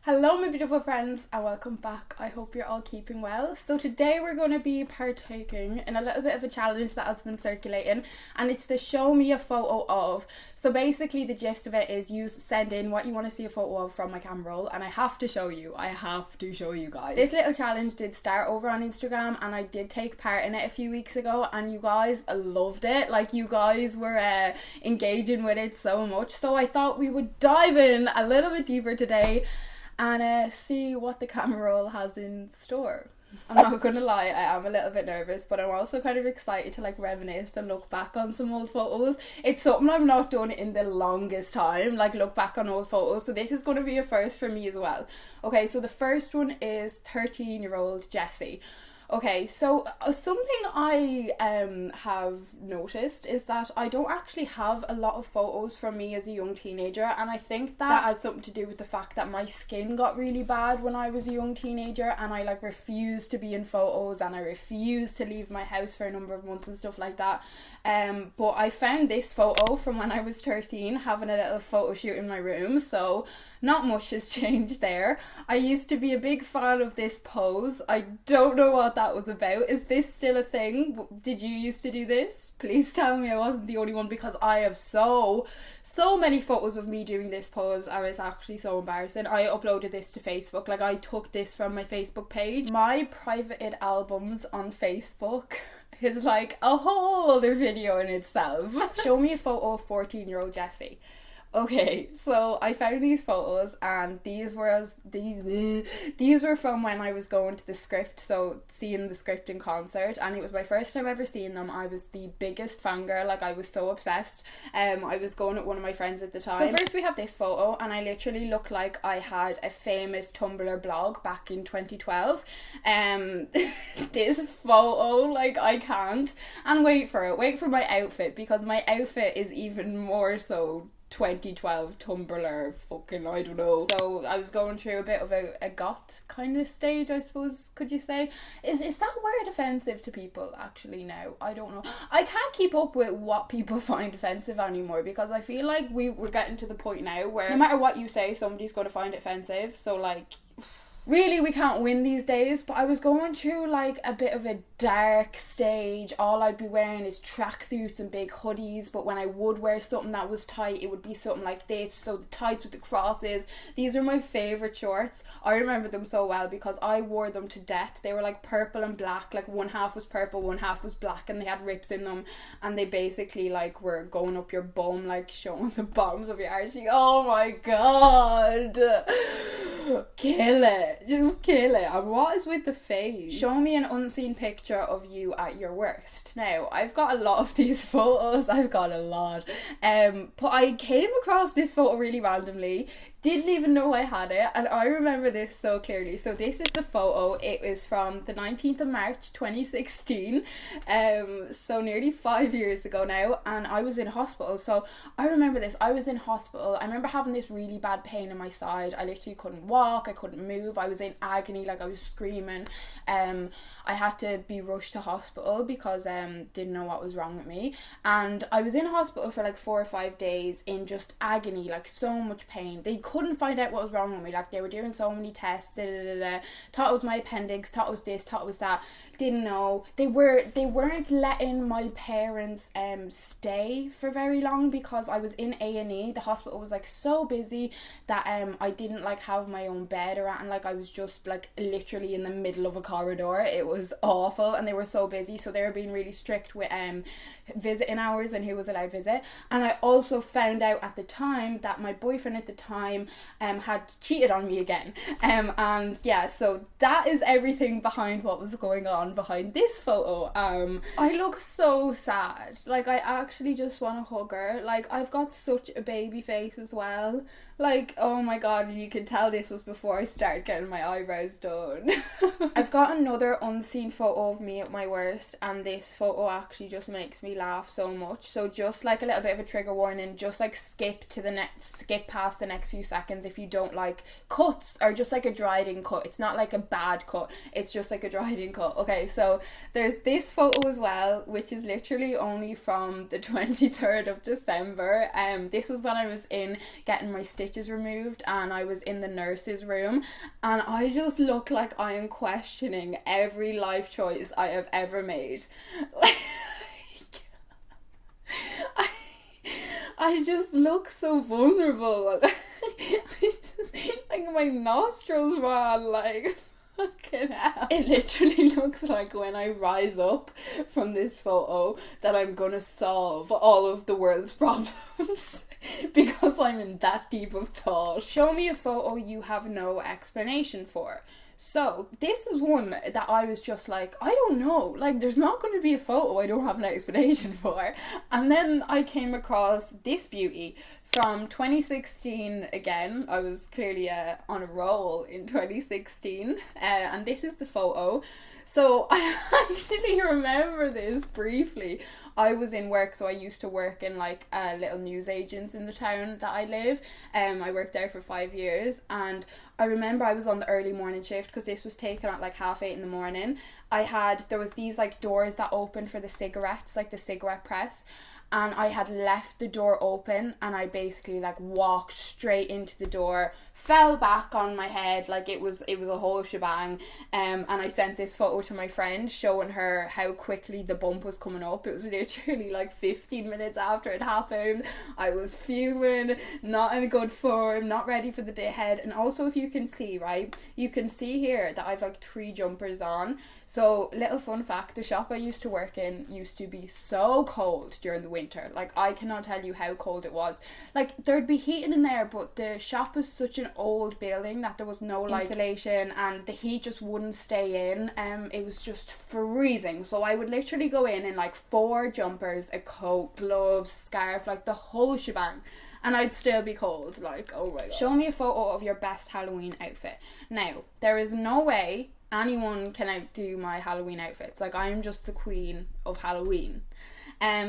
Hello my beautiful friends and welcome back. I hope you're all keeping well. So today we're going to be partaking in a little bit of a challenge that has been circulating, and it's the show me a photo of. So basically the gist of it is you send in what you want to see a photo of from my camera roll, and I have to show you guys. This little challenge did start over on Instagram and I did take part in it a few weeks ago, and you guys loved it. Like, you guys were engaging with it so much, so I thought we would dive in a little bit deeper today and see what the camera roll has in store. I'm not gonna lie, I am a little bit nervous, but I'm also kind of excited to reminisce and look back on some old photos. It's something I've not done in the longest time, look back on old photos, so this is going to be a first for me as well. Okay, so the first one is 13-year-old Jessie. Okay, so something I have noticed is that I don't actually have a lot of photos from me as a young teenager, and I think that has something to do with the fact that my skin got really bad when I was a young teenager, and I refused to be in photos and I refused to leave my house for a number of months and stuff like that. But I found this photo from when I was 13 having a little photo shoot in my room, so not much has changed there. I used to be a big fan of this pose. I don't know what that was about. Is this still a thing? Did you used to do this? Please tell me I wasn't the only one, because I have so many photos of me doing this pose and it's actually so embarrassing. I uploaded this to Facebook. I took this from my Facebook page. My privated albums on Facebook is a whole other video in itself. Show me a photo of 14-year-old Jessie. Okay, so I found these photos, and these were from when I was going to the Script, so seeing the Script in concert, and it was my first time ever seeing them. I was the biggest fangirl, I was so obsessed. I was going with one of my friends at the time. So first we have this photo, and I literally look like I had a famous Tumblr blog back in 2012. This photo, I can't. And wait for my outfit, because my outfit is even more so 2012 Tumblr fucking, I don't know. So I was going through a bit of a goth kind of stage, I suppose, could you say. Is that word offensive to people actually now? I don't know. I can't keep up with what people find offensive anymore, because I feel like we're getting to the point now where no matter what you say, somebody's going to find it offensive. So really, we can't win these days. But I was going through a bit of a dark stage. All I'd be wearing is tracksuits and big hoodies, but when I would wear something that was tight, it would be something like this. So the tights with the crosses, these are my favourite shorts. I remember them so well because I wore them to death. They were purple and black, one half was purple, one half was black, and they had rips in them, and they basically were going up your bum, showing the bottoms of your arse. Oh my god, kill it. Just kill it. And what is with the face? Show me an unseen picture of you at your worst. Now, I've got a lot of these photos. I've got a lot. But I came across this photo really randomly. Didn't even know I had it, and I remember this so clearly. So this is the photo. It was from the 19th of March 2016, so nearly 5 years ago now, and I was in hospital. So I remember this. I was in hospital. I remember having this really bad pain in my side. I literally couldn't walk, I couldn't move, I was in agony, I was screaming. I had to be rushed to hospital because didn't know what was wrong with me, and I was in hospital for 4 or 5 days in just agony, so much pain. They couldn't find out what was wrong with me. They were doing so many tests, thought it was my appendix, thought it was this, thought it was that, didn't know. They weren't letting my parents stay for very long because I was in A&E. The hospital was so busy that I didn't have my own bed or anything. I was just literally in the middle of a corridor. It was awful, and they were so busy, so they were being really strict with visiting hours and who was allowed visit. And I also found out at the time that my boyfriend at the time had cheated on me again, and yeah, so that is everything behind what was going on behind this photo. I look so sad. I actually just want to hug her. I've got such a baby face as well. Oh my god, you can tell this was before I started getting my eyebrows done. I've got another unseen photo of me at my worst, and this photo actually just makes me laugh so much. So just a little bit of a trigger warning, just skip past the next few seconds if you don't like cuts, or just a dried in cut. It's not a bad cut, it's just a dried in cut. Okay, so there's this photo as well, which is literally only from the 23rd of December. This was when I was in getting my stitches stitches removed, and I was in the nurse's room, and I just look like I am questioning every life choice I have ever made. I just look so vulnerable. I just, like, my nostrils, man, like, fucking hell. It literally looks like when I rise up from this photo that I'm gonna solve all of the world's problems. Because I'm in that deep of thought. Show me a photo you have no explanation for. So, this is one that I was just like, I don't know, like, there's not going to be a photo I don't have an explanation for. And then I came across this beauty from 2016 again. I was clearly on a roll in 2016, and this is the photo. So, I actually remember this briefly. I was in work, so I used to work in like little news agents in the town that I live. I worked there for 5 years, and I remember I was on the early morning shift because this was taken at like 8:30 in the morning. There was these like doors that opened for the cigarettes, like the cigarette press, and I had left the door open, and I basically like walked straight into the door, fell back on my head, like it was a whole shebang, and I sent this photo to my friend showing her how quickly the bump was coming up. It was literally like 15 minutes after it happened. I was fuming, not in a good form, not ready for the day ahead. And also, if you can see, right, you can see here that I've like 3 jumpers on. So, little fun fact, the shop I used to work in used to be so cold during the winter. Like, I cannot tell you how cold it was. Like, there'd be heating in there, but the shop was such an old building that there was no like insulation, and the heat just wouldn't stay in. It was just freezing. So I would literally go in like 4 jumpers, a coat, gloves, scarf, like the whole shebang, and I'd still be cold. Like, oh my god. Show me a photo of your best Halloween outfit. Now, there is no way anyone can outdo my Halloween outfits. Like, I'm just the queen of Halloween.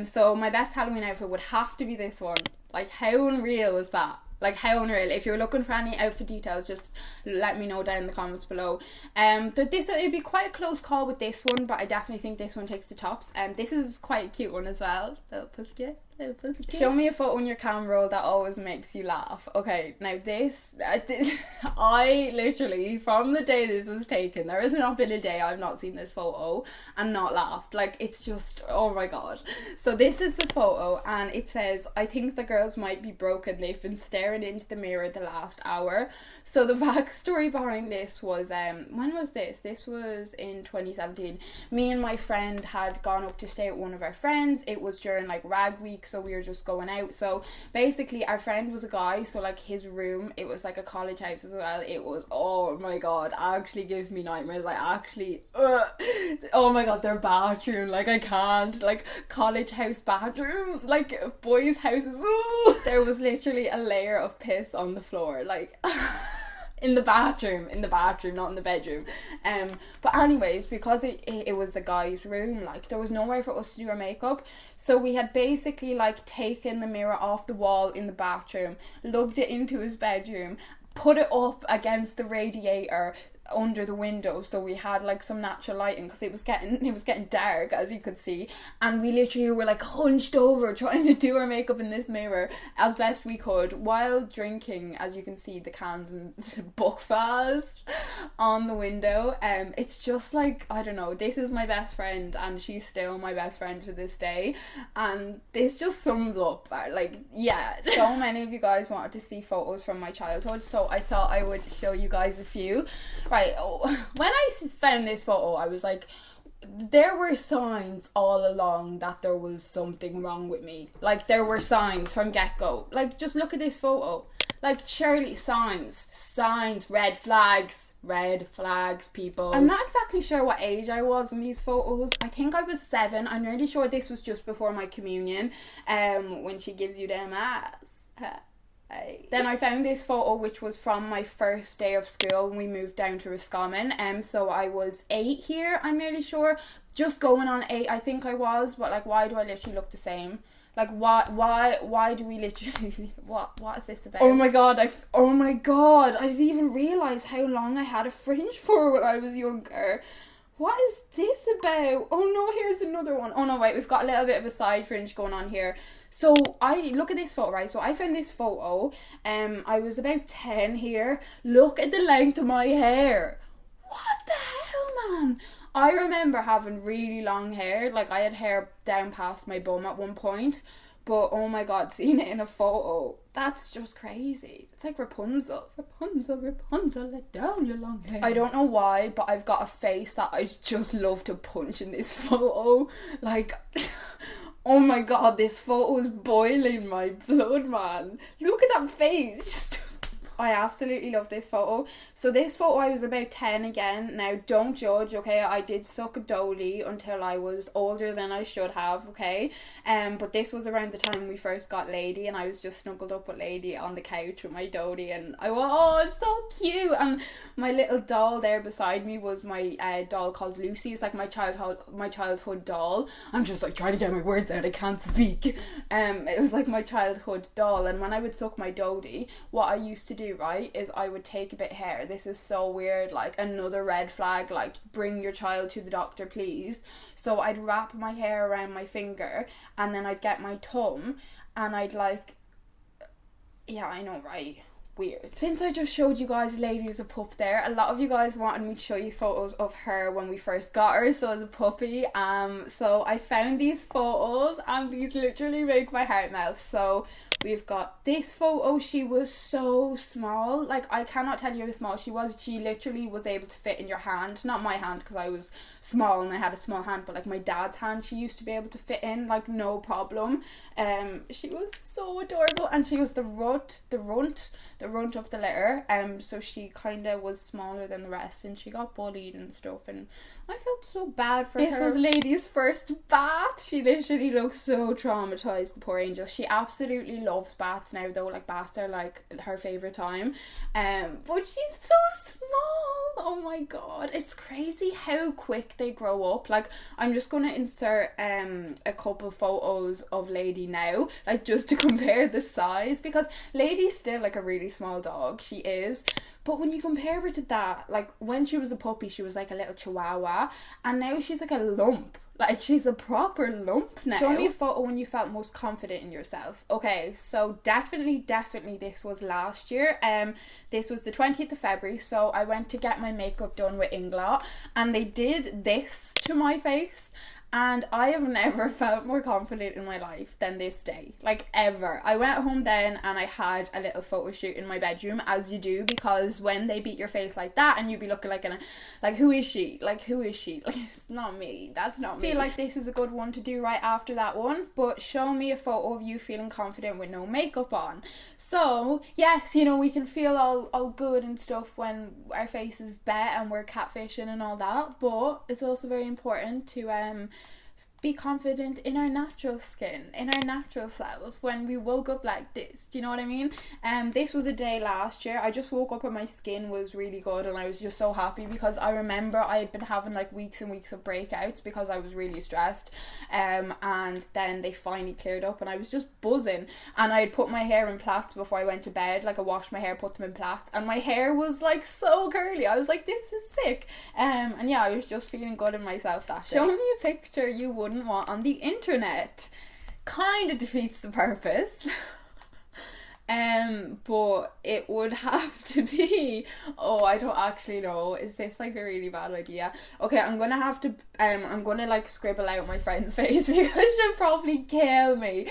So my best Halloween outfit would have to be this one. Like, how unreal was that? Like, how unreal. If you're looking for any outfit details, just let me know down in the comments below. It'd be quite a close call with this one, but I definitely think this one takes the tops. This is quite a cute one as well. Little pussy. Show me a photo on your camera roll that always makes you laugh. Okay, now this, I literally, from the day this was taken, there has not been a day I've not seen this photo and not laughed. Like, it's just, oh my god. So this is the photo, and it says, I think the girls might be broken. They've been staring into the mirror the last hour. So the backstory behind this was, when was this? This was in 2017. Me and my friend had gone up to stay with one of our friends. It was during like rag week, so we were just going out. So basically our friend was a guy, so like his room, it was like a college house as well. It was, oh my god, actually gives me nightmares. Like, actually, oh my god, their bathroom, like, I can't, like, college house bathrooms, like boys' houses, there was literally a layer of piss on the floor, like in the bathroom, not in the bedroom. But anyways, because it was a guy's room, like, there was nowhere for us to do our makeup, so we had basically like taken the mirror off the wall in the bathroom, lugged it into his bedroom, put it up against the radiator under the window, so we had like some natural lighting, because it was getting dark, as you could see, and we literally were like hunched over trying to do our makeup in this mirror as best we could while drinking, as you can see, the cans and Buckfast on the window. It's just like, I don't know, this is my best friend, and she's still my best friend to this day, and this just sums up, like, yeah. So many of you guys wanted to see photos from my childhood, so I thought I would show you guys a few. Right, when I found this photo, I was like, there were signs all along that there was something wrong with me. Like, there were signs from get-go. Like, just look at this photo. Like, surely signs, red flags, people. I'm not exactly sure what age I was in these photos. I think I was 7. I'm nearly sure this was just before my communion, when she gives you them ass. Then I found this photo, which was from my first day of school when we moved down to Roscommon. So I was 8 here, I'm nearly sure. Just going on 8, I think I was. But like, why do I literally look the same? Like, why do we literally, what is this about? Oh my god, I didn't even realise how long I had a fringe for when I was younger. What is this about? Oh no, here's another one. Oh no, wait, we've got a little bit of a side fringe going on here. So I look at this photo, right? So I found this photo. I was about 10 here. Look at the length of my hair. What the hell, man? I remember having really long hair. Like, I had hair down past my bum at one point. But, oh my god, seeing it in a photo, that's just crazy. It's like Rapunzel. Rapunzel, let down your long hair. I don't know why, but I've got a face that I just love to punch in this photo. Like, oh my god, this photo is boiling my blood, man. Look at that face. Just I absolutely love this photo. So this photo, I was about 10 again. Now, don't judge, okay? I did suck a dolly until I was older than I should have, okay? But this was around the time we first got Lady, and I was just snuggled up with Lady on the couch with my dolly, and I was, oh, it's so cute. And my little doll there beside me was my doll called Lucy. It's like my childhood doll. I'm just like trying to get my words out. I can't speak. It was like my childhood doll, and when I would suck my dolly, what I used to do, right, is I would take a bit of hair. This is so weird, like another red flag, like bring your child to the doctor, please. So I'd wrap my hair around my finger, and then I'd get my thumb, and I'd like, yeah, I know, right? Weird. Since I just showed you guys Lady as a pup there, a lot of you guys wanted me to show you photos of her when we first got her, so as a puppy. So I found these photos, and these literally make my heart melt. So we've got this photo. She was so small. Like, I cannot tell you how small she was. She literally was able to fit in your hand. Not my hand, because I was small and I had a small hand, but like my dad's hand, she used to be able to fit in, like, no problem. She was so adorable, and she was the runt of the litter. So she kind of was smaller than the rest, and she got bullied and stuff, and I felt so bad for her. This was Lady's first bath. She literally looked so traumatized, the poor angel. She absolutely loves baths now, though. Like, baths are like her favorite time. But she's so small. Oh my god, it's crazy how quick they grow up. Like, I'm just gonna insert a couple photos of Lady now, like, just to compare the size, because Lady's still like a really small dog. She is. But when you compare her to that, like, when she was a puppy, she was like a little chihuahua, and now she's like a lump. Like, she's a proper lump now. Show me a photo when you felt most confident in yourself. Okay, so definitely this was last year. This was the 20th of February, so I went to get my makeup done with Inglot, and they did this to my face. And I have never felt more confident in my life than this day, like, ever. I went home then and I had a little photo shoot in my bedroom, as you do, because when they beat your face like that and you be looking like who is she? Like, who is she? Like, it's not me. That's not me. I feel like this is a good one to do right after that one, but show me a photo of you feeling confident with no makeup on. So, yes, you know, we can feel all good and stuff when our face is bet and we're catfishing and all that, but it's also very important to be confident in our natural skin, in our natural selves, when we woke up like this. Do you know what I mean? This was a day last year. I just woke up and my skin was really good, and I was just so happy, because I remember I had been having like weeks and weeks of breakouts because I was really stressed, and then they finally cleared up and I was just buzzing. And I had put my hair in plaits before I went to bed. Like, I washed my hair, put them in plaits, and my hair was like so curly. I was like, this is sick. And yeah, I was just feeling good in myself that day. Show me a picture you wouldn't want on the internet. Kind of defeats the purpose. But it would have to be, oh, I don't actually know, is this like a really bad idea? Okay, I'm gonna have to I'm gonna like scribble out my friend's face, because she'll probably kill me.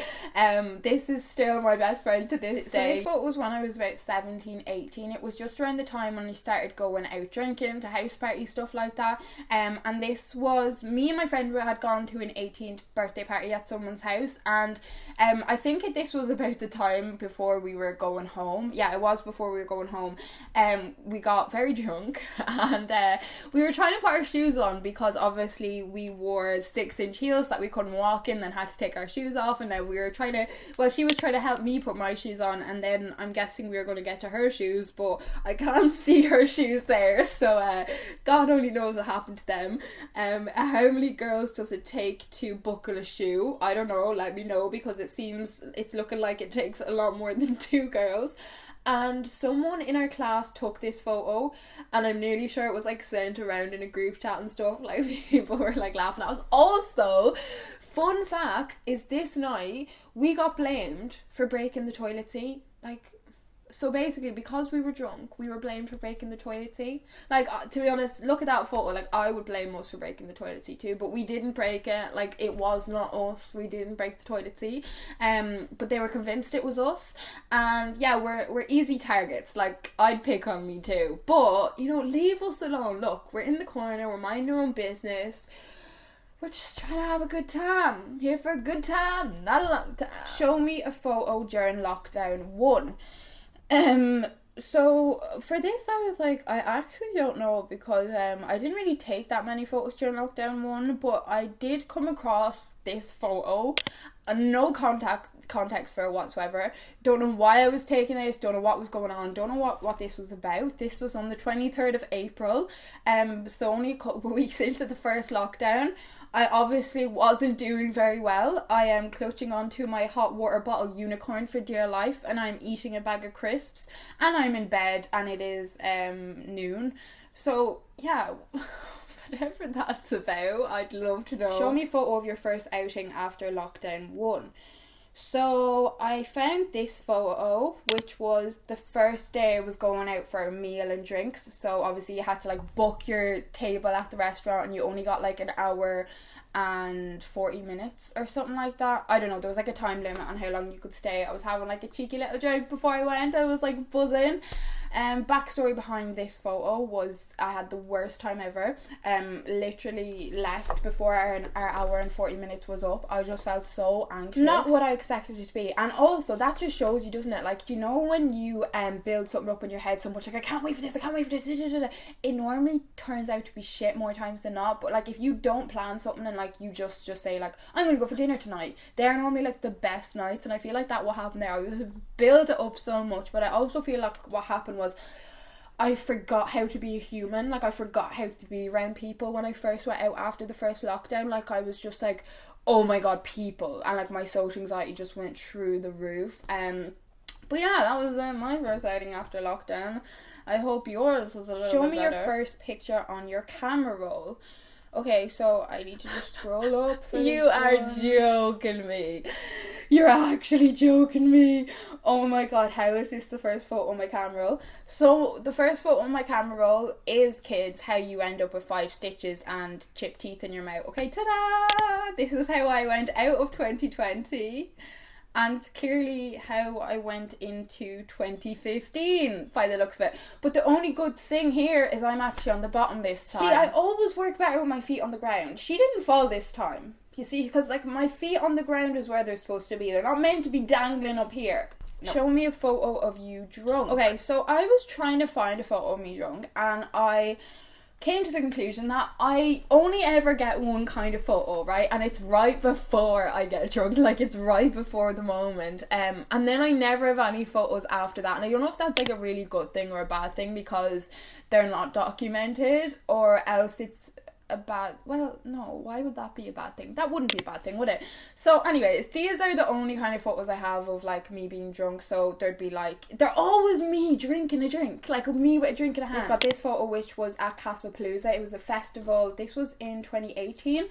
This is still my best friend to this day. So this photo was when I was about 17, 18. It was just around the time when I started going out drinking, to house party, stuff like that. And this was me and my friend who had gone to an 18th birthday party at someone's house, and I think this was about the time before we were going home. Yeah, it was before we were going home. We got very drunk, and we were trying to put our shoes on, because obviously we wore 6-inch heels that we couldn't walk in, then had to take our shoes off, and then we were trying to, well, she was trying to help me put my shoes on, and then I'm guessing we were going to get to her shoes, but I can't see her shoes there, so God only knows what happened to them. How many girls does it take to buckle a shoe? I don't know, let me know, because it's looking like it takes a lot more than 2 girls. And someone in our class took this photo, and I'm nearly sure it was like sent around in a group chat and stuff. Like, people were like laughing. I was also Fun fact is this night we got blamed for breaking the toilet seat. Like, so basically, because we were drunk, we were blamed for breaking the toilet seat. Like, to be honest, look at that photo. Like, I would blame us for breaking the toilet seat too, but we didn't break it. Like, it was not us. We didn't break the toilet seat. But they were convinced it was us. And yeah, we're easy targets. Like, I'd pick on me too. But, you know, leave us alone. Look, we're in the corner. We're minding our own business. We're just trying to have a good time. Here for a good time, not a long time. Show me a photo during lockdown 1. So for this I was like, I actually don't know, because I didn't really take that many photos during lockdown 1, but I did come across this photo, no context for it whatsoever. Don't know why I was taking this, don't know what was going on, don't know what this was about. This was on the 23rd of April, so only a couple of weeks into the first lockdown. I obviously wasn't doing very well. I am clutching onto my hot water bottle unicorn for dear life, and I'm eating a bag of crisps, and I'm in bed, and it is noon. So yeah, whatever that's about, I'd love to know. Show me a photo of your first outing after lockdown 1. So I found this photo, which was the first day I was going out for a meal and drinks. So obviously you had to like book your table at the restaurant, and you only got like an hour and 40 minutes or something like that. I don't know, there was like a time limit on how long you could stay. I was having like a cheeky little drink before I went. I was like buzzing. Backstory behind this photo was I had the worst time ever. Literally left before our hour and 40 minutes was up. I just felt so anxious. Not what I expected it to be. And also that just shows you, doesn't it? Like, do you know when you build something up in your head so much, like I can't wait for this, it normally turns out to be shit more times than not. But like if you don't plan something and like you just say like I'm gonna go for dinner tonight, they're normally like the best nights. And I feel like that what happened there. I was build it up so much, but I also feel like what happened was I forgot how to be a human. Like I forgot how to be around people when I first went out after the first lockdown. Like I was just like, oh my god, people, and like my social anxiety just went through the roof. But yeah, that was my first outing after lockdown. I hope yours was a little bit better. Show me your first picture on your camera roll. Okay, so I need to just scroll up. You are joking me. You're actually joking me. Oh my god, how is this the first photo on my camera roll? So the first photo on my camera roll is, kids, how you end up with 5 stitches and chipped teeth in your mouth. Okay, ta-da! This is how I went out of 2020. And clearly how I went into 2015 by the looks of it. But the only good thing here is I'm actually on the bottom this time. See, I always work better with my feet on the ground. She didn't fall this time. You see, because like my feet on the ground is where they're supposed to be. They're not meant to be dangling up here. No. Show me a photo of you drunk. Okay, so I was trying to find a photo of me drunk, and I came to the conclusion that I only ever get one kind of photo, right? And it's right before I get drunk, like it's right before the moment. And then I never have any photos after that. And I don't know if that's like a really good thing or a bad thing, because they're not documented, or else it's a bad, well, no, why would that be a bad thing? That wouldn't be a bad thing, would it? So anyways, these are the only kind of photos I have of like me being drunk. So there'd be like, they're always me drinking a drink, like me with a drink in a hand. We've got this photo which was at Casapalooza. It was a festival. This was in 2018.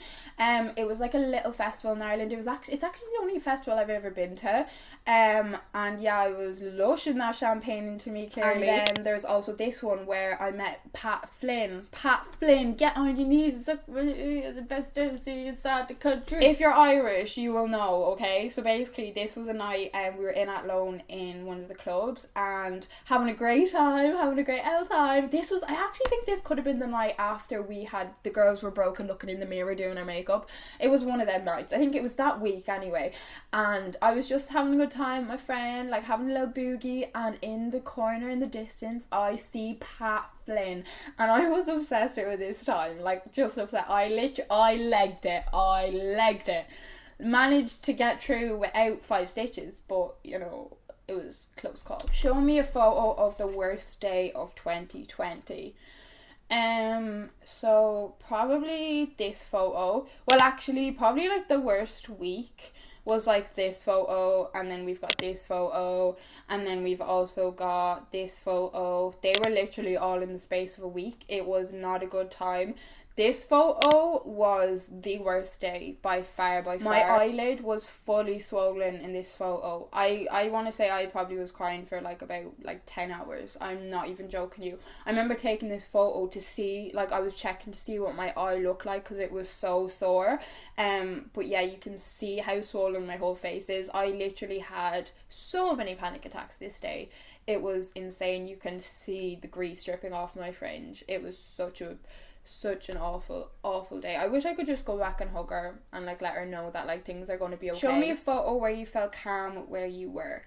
It was like a little festival in Ireland. It's actually the only festival I've ever been to. And yeah, I was lushing that champagne into me, clearly. And then there's also this one where I met Pat Flynn. Pat Flynn, get on your knees. It's the best MC inside the country. If you're Irish, you will know, okay? So basically, this was a night we were in Athlone in one of the clubs and having a great time, having a great time. This was, I actually think this could have been the night after the girls were broken looking in the mirror doing our makeup. It was one of them nights. I think it was that week anyway. And I was just having a good time with my friend, like having a little boogie, and in the corner in the distance, I see Pat Flynn, and I was obsessed with it this time, like just obsessed. I legged it. Managed to get through without 5 stitches, but you know, it was close call. Show me a photo of the worst day of 2020. So probably this photo. Well, actually, probably like the worst week was like this photo, and then we've got this photo, and then we've also got this photo. They were literally all in the space of a week. It was not a good time. This photo was the worst day by far. My eyelid was fully swollen in this photo. I want to say I probably was crying for like about like 10 hours. I'm not even joking you. I remember taking this photo to see, like I was checking to see what my eye looked like because it was so sore. But yeah, you can see how swollen my whole face is. I literally had so many panic attacks this day. It was insane. You can see the grease dripping off my fringe. It was such an awful day. I wish I could just go back and hug her and like let her know that like things are going to be okay. Show me a photo where you felt calm where you were.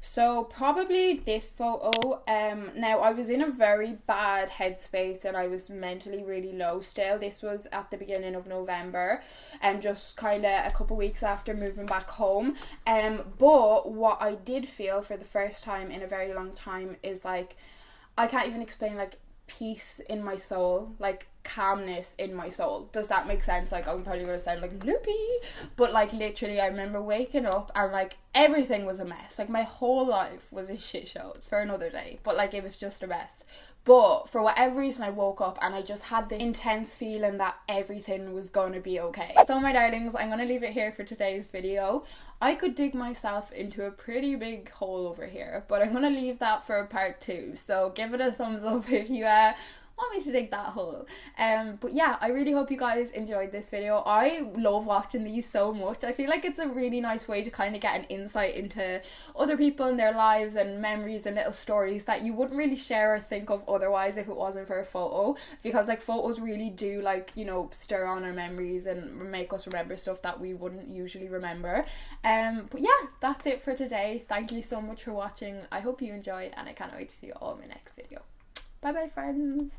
So probably this photo. Now I was in a very bad headspace and I was mentally really low still. This was at the beginning of November and just kind of a couple weeks after moving back home. But what I did feel for the first time in a very long time is like, I can't even explain, like peace in my soul, like calmness in my soul. Does that make sense? Like I'm probably gonna sound like loopy, but like literally I remember waking up and like everything was a mess. Like my whole life was a shit show. It's for another day, but like it was just a mess. But for whatever reason I woke up and I just had this intense feeling that everything was gonna be okay. So my darlings, I'm gonna leave it here for today's video. I could dig myself into a pretty big hole over here, but I'm gonna leave that for part 2. So give it a thumbs up if you want me to dig that hole. But yeah, I really hope you guys enjoyed this video. I love watching these so much. I feel like it's a really nice way to kind of get an insight into other people and their lives and memories and little stories that you wouldn't really share or think of otherwise if it wasn't for a photo, because like photos really do like, you know, stir on our memories and make us remember stuff that we wouldn't usually remember. But yeah, that's it for today. Thank you so much for watching. I hope you enjoyed and I can't wait to see you all in my next video. Bye bye friends.